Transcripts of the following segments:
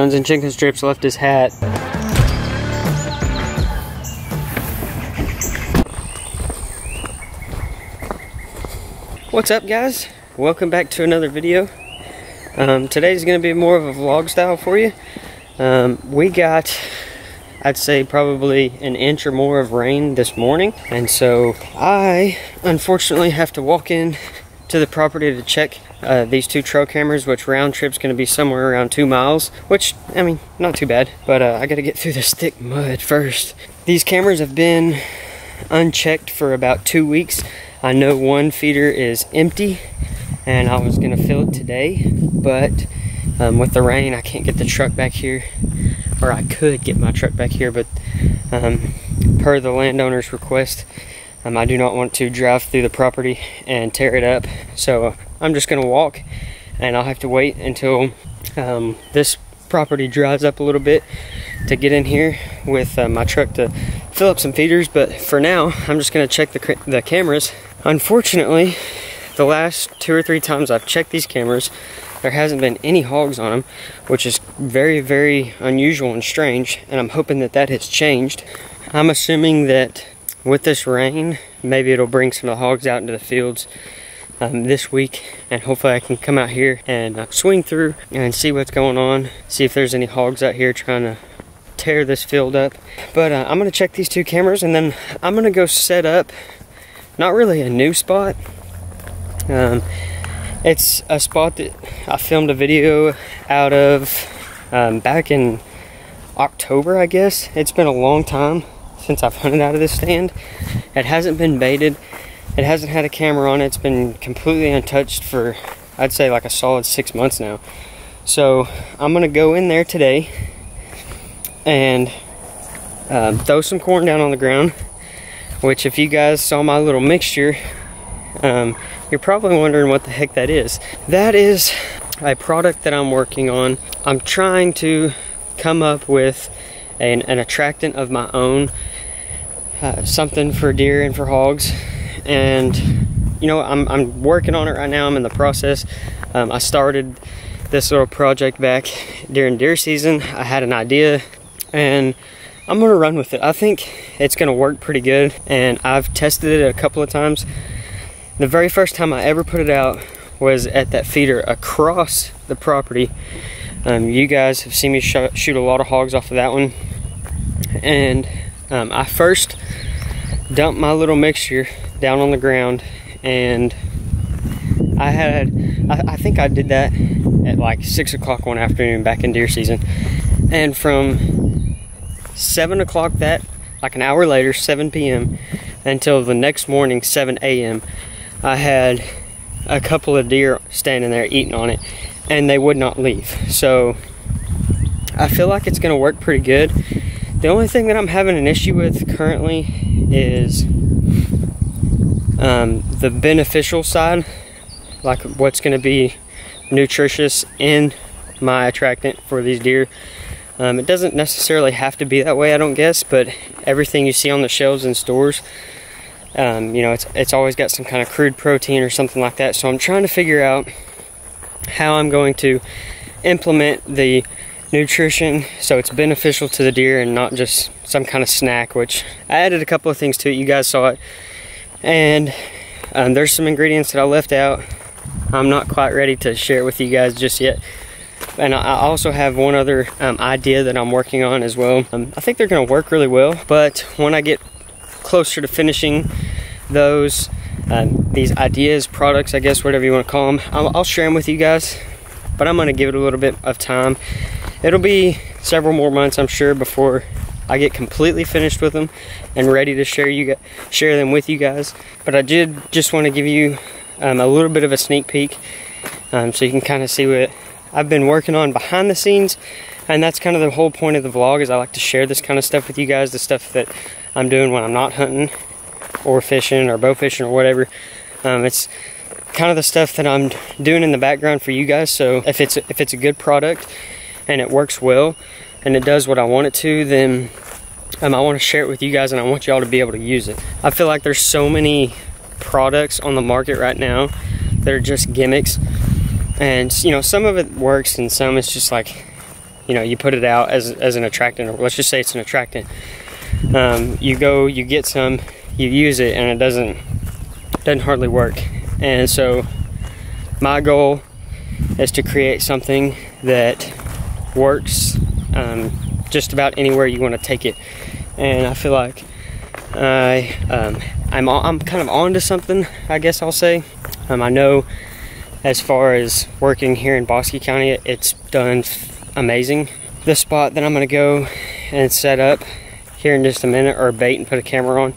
Guns and Chicken Strips left his hat. What's up, guys? Welcome back to another video. Today's gonna be more of a vlog style for you. We got, I'd say, probably an inch or more of rain this morning, and so I unfortunately have to walk in to the property to check these two trail cameras, which round trip's going to be somewhere around 2 miles, which, I mean, not too bad, but I got to get through this thick mud first. These cameras have been unchecked for about 2 weeks. I know one feeder is empty, and I was going to fill it today, but with the rain, I can't get the truck back here, or I could get my truck back here, but per the landowner's request, I do not want to drive through the property and tear it up, so I'm just going to walk, and I'll have to wait until this property dries up a little bit to get in here with my truck to fill up some feeders. But for now, I'm just going to check the cameras. Unfortunately, the last 2 or 3 times I've checked these cameras, there hasn't been any hogs on them, which is very, very unusual and strange, and I'm hoping that that has changed. I'm assuming that with this rain, maybe it'll bring some of the hogs out into the fields this week, and hopefully I can come out here and swing through and see what's going on, see if there's any hogs out here trying to tear this field up. But I'm gonna check these 2 cameras, and then I'm gonna go set up, not really a new spot. It's a spot that I filmed a video out of back in October, I guess. It's been a long time since I've hunted out of this stand. It hasn't been baited. It hasn't had a camera on it. It's been completely untouched for, I'd say, like a solid 6 months now. So I'm gonna go in there today and throw some corn down on the ground, which, if you guys saw my little mixture, you're probably wondering what the heck that is. That is a product that I'm working on. I'm trying to come up with an attractant of my own, something for deer and for hogs, and you know, I'm working on it right now. I'm in the process. I started this little project back during deer season. I had an idea, and I'm gonna run with it. I think it's gonna work pretty good, and I've tested it a couple of times. The very first time I ever put it out was at that feeder across the property. You guys have seen me shoot a lot of hogs off of that one, and I first dumped my little mixture down on the ground, and I think I did that at like 6 o'clock one afternoon back in deer season, and from 7 o'clock like an hour later, 7 p.m. until the next morning, 7 a.m., I had a couple of deer standing there eating on it, and they would not leave. So I feel like it's gonna work pretty good. The only thing that I'm having an issue with currently is the beneficial side, like what's gonna be nutritious in my attractant for these deer. It doesn't necessarily have to be that way, I don't guess, but everything you see on the shelves in stores, you know, it's always got some kind of crude protein or something like that. So I'm trying to figure out how I'm going to implement the nutrition so it's beneficial to the deer and not just some kind of snack, which I added a couple of things to it. You guys saw it, and there's some ingredients that I left out. I'm not quite ready to share it with you guys just yet, and I also have one other idea that I'm working on as well. I think they're gonna work really well, but when I get closer to finishing those these ideas, products, I guess, whatever you want to call them, I'll share them with you guys, but I'm gonna give it a little bit of time. It'll be several more months, I'm sure, before I get completely finished with them and ready to share them with you guys. But I did just want to give you a little bit of a sneak peek, so you can kind of see what I've been working on behind the scenes. And that's kind of the whole point of the vlog, is I like to share this kind of stuff with you guys, the stuff that I'm doing when I'm not hunting or fishing or bow fishing or whatever. It's kind of the stuff that I'm doing in the background for you guys. So if it's a good product and it works well and it does what I want it to, then I want to share it with you guys, and I want y'all to be able to use it. I feel like there's so many products on the market right now that are just gimmicks, and you know, some of it works and some it's just like, you know, you put it out as an attractant, or let's just say it's an attractant. You get some, you use it, and it doesn't hardly work. And so my goal is to create something that works just about anywhere you want to take it. And I feel like I'm kind of on to something, I guess I'll say. I know as far as working here in Bosque County, it's done amazing. The spot that I'm going to go and set up here in just a minute, or bait and put a camera on,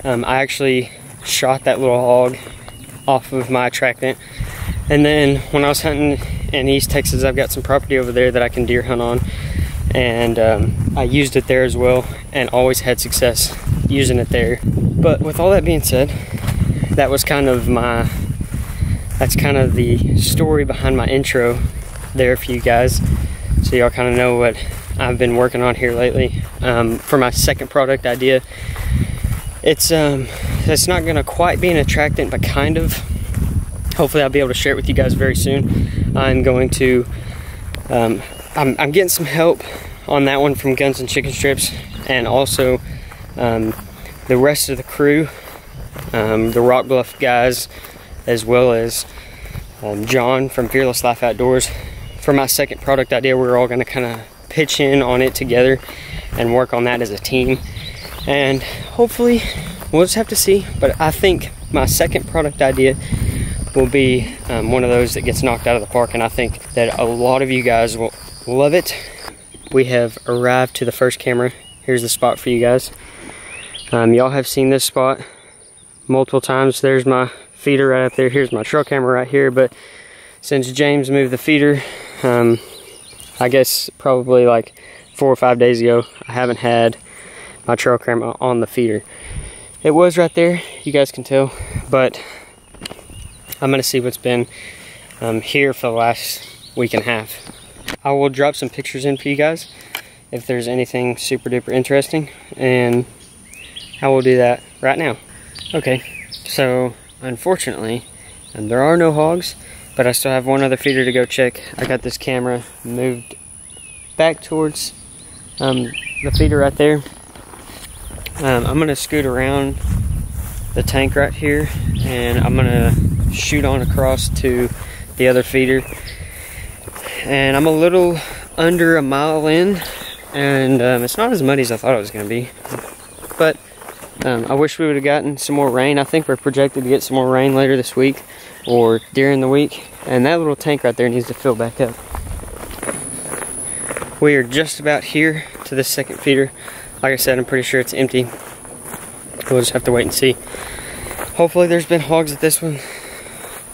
I actually shot that little hog off of my attractant. And then when I was hunting in East Texas, I've got some property over there that I can deer hunt on, and I used it there as well, and always had success using it there. But with all that being said, that was kind of that's kind of the story behind my intro there for you guys, so y'all kind of know what I've been working on here lately. For my second product idea, it's not gonna quite be an attractant, but kind of. Hopefully I'll be able to share it with you guys very soon. I'm going to I'm getting some help on that one from Guns and Chicken Strips, and also the rest of the crew, the Rock Bluff guys, as well as John from Fearless Life Outdoors. For my second product idea, we're all going to kind of pitch in on it together and work on that as a team. And hopefully, we'll just have to see. But I think my second product idea will be one of those that gets knocked out of the park, and I think that a lot of you guys will love it. We have arrived to the first camera. Here's the spot for you guys. Y'all have seen this spot multiple times. There's my feeder right up there. Here's my trail camera right here. But since James moved the feeder, I guess probably like 4 or 5 days ago, I haven't had my trail camera on the feeder. It was right there, you guys can tell, but I'm gonna see what's been here for the last week and a half. I will drop some pictures in for you guys if there's anything super duper interesting, and I will do that right now. Okay, so unfortunately, there are no hogs, but I still have one other feeder to go check. I got this camera moved back towards the feeder right there. I'm gonna scoot around the tank right here, and I'm gonna shoot on across to the other feeder. And I'm a little under a mile in, and it's not as muddy as I thought it was gonna be. But I wish we would have gotten some more rain. I think we're projected to get some more rain later this week or during the week, and that little tank right there needs to fill back up. We are just about here to this second feeder. Like I said, I'm pretty sure it's empty. We'll just have to wait and see. Hopefully there's been hogs at this one,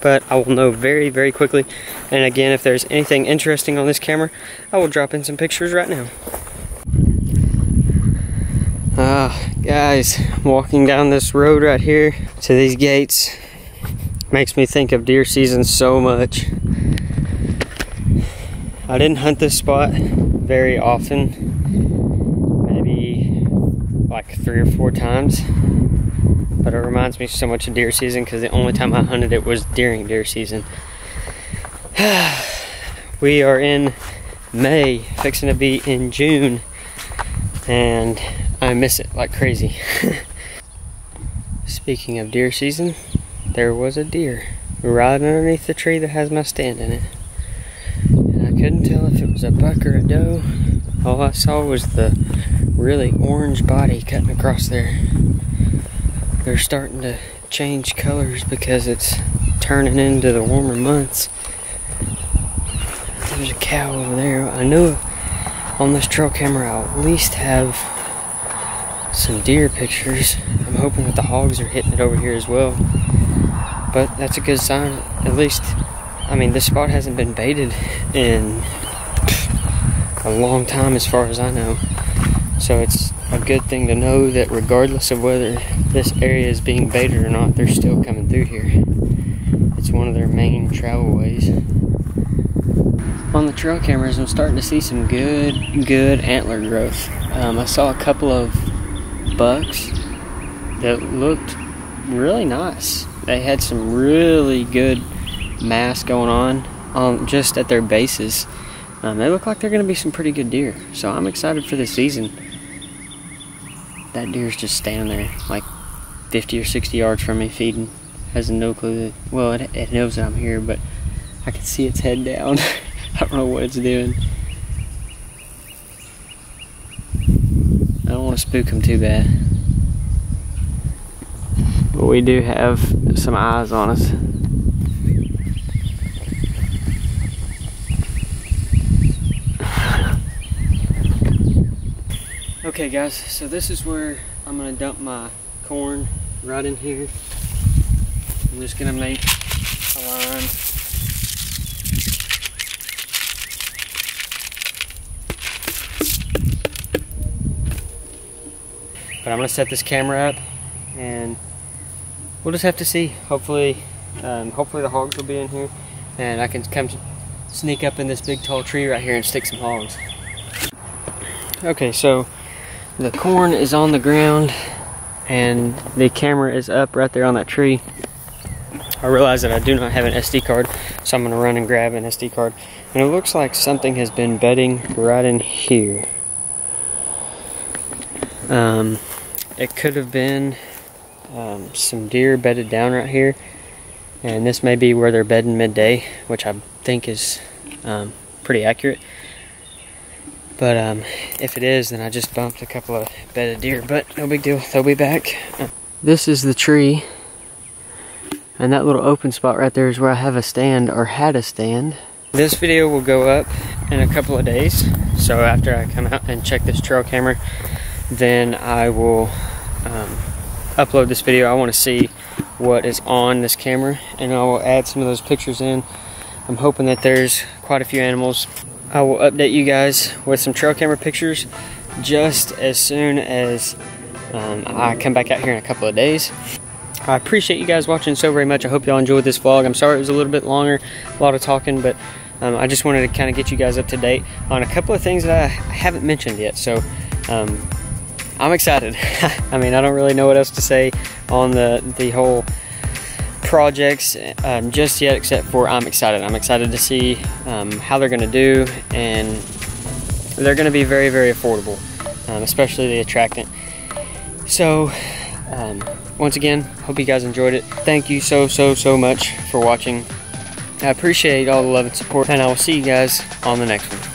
but I will know very, very quickly. And again, if there's anything interesting on this camera, I will drop in some pictures right now. Guys, walking down this road right here to these gates makes me think of deer season so much. I didn't hunt this spot very often, maybe like 3 or 4 times, but it reminds me so much of deer season because the only time I hunted it was during deer season. We are in May, fixing to be in June, and I miss it like crazy. Speaking of deer season, there was a deer right underneath the tree that has my stand in it. And I couldn't tell if it was a buck or a doe. All I saw was the really orange body cutting across there. They're starting to change colors because it's turning into the warmer months. There's a cow over there. I know on this trail camera I'll at least have some deer pictures. I'm hoping that the hogs are hitting it over here as well, but that's a good sign. At least, I mean, this spot hasn't been baited in a long time as far as I know, so it's a good thing to know that regardless of whether this area is being baited or not, they're still coming through here. It's one of their main travel ways. On the trail cameras, I'm starting to see some good antler growth. I saw a couple of bucks that looked really nice. They had some really good mass going on just at their bases. they look like they're going to be some pretty good deer. So I'm excited for this season. That deer's just standing there like 50 or 60 yards from me feeding. Has no clue that, well, it knows that I'm here, but I can see its head down. I don't know what it's doing. I don't want to spook him too bad. But we do have some eyes on us. Okay guys, so this is where I'm gonna dump my corn, right in here. I'm just gonna make a line. But I'm gonna set this camera up and we'll just have to see. Hopefully the hogs will be in here and I can come sneak up in this big tall tree right here and stick some hogs. Okay, so the corn is on the ground and the camera is up right there on that tree. I realize that I do not have an SD card, so I'm gonna run and grab an SD card. And it looks like something has been bedding right in here. It could have been some deer bedded down right here. And this may be where they're bedding midday, which I think is pretty accurate. But if it is, then I just bumped a couple of bedded deer, but no big deal, they'll be back. This is the tree, and that little open spot right there is where I have a stand, or had a stand. This video will go up in a couple of days, so after I come out and check this trail camera, then I will upload this video. I want to see what is on this camera, and I will add some of those pictures in. I'm hoping that there's quite a few animals. I will update you guys with some trail camera pictures just as soon as I come back out here in a couple of days. I appreciate you guys watching so very much. I hope y'all enjoyed this vlog. I'm sorry it was a little bit longer, a lot of talking, but I just wanted to kind of get you guys up to date on a couple of things that I haven't mentioned yet. So I'm excited. I mean, I don't really know what else to say on the whole projects just yet, except for I'm excited. I'm excited to see how they're going to do, and they're going to be very, very affordable, especially the attractant. So once again, hope you guys enjoyed it. Thank you so much for watching. I appreciate all the love and support, and I will see you guys on the next one.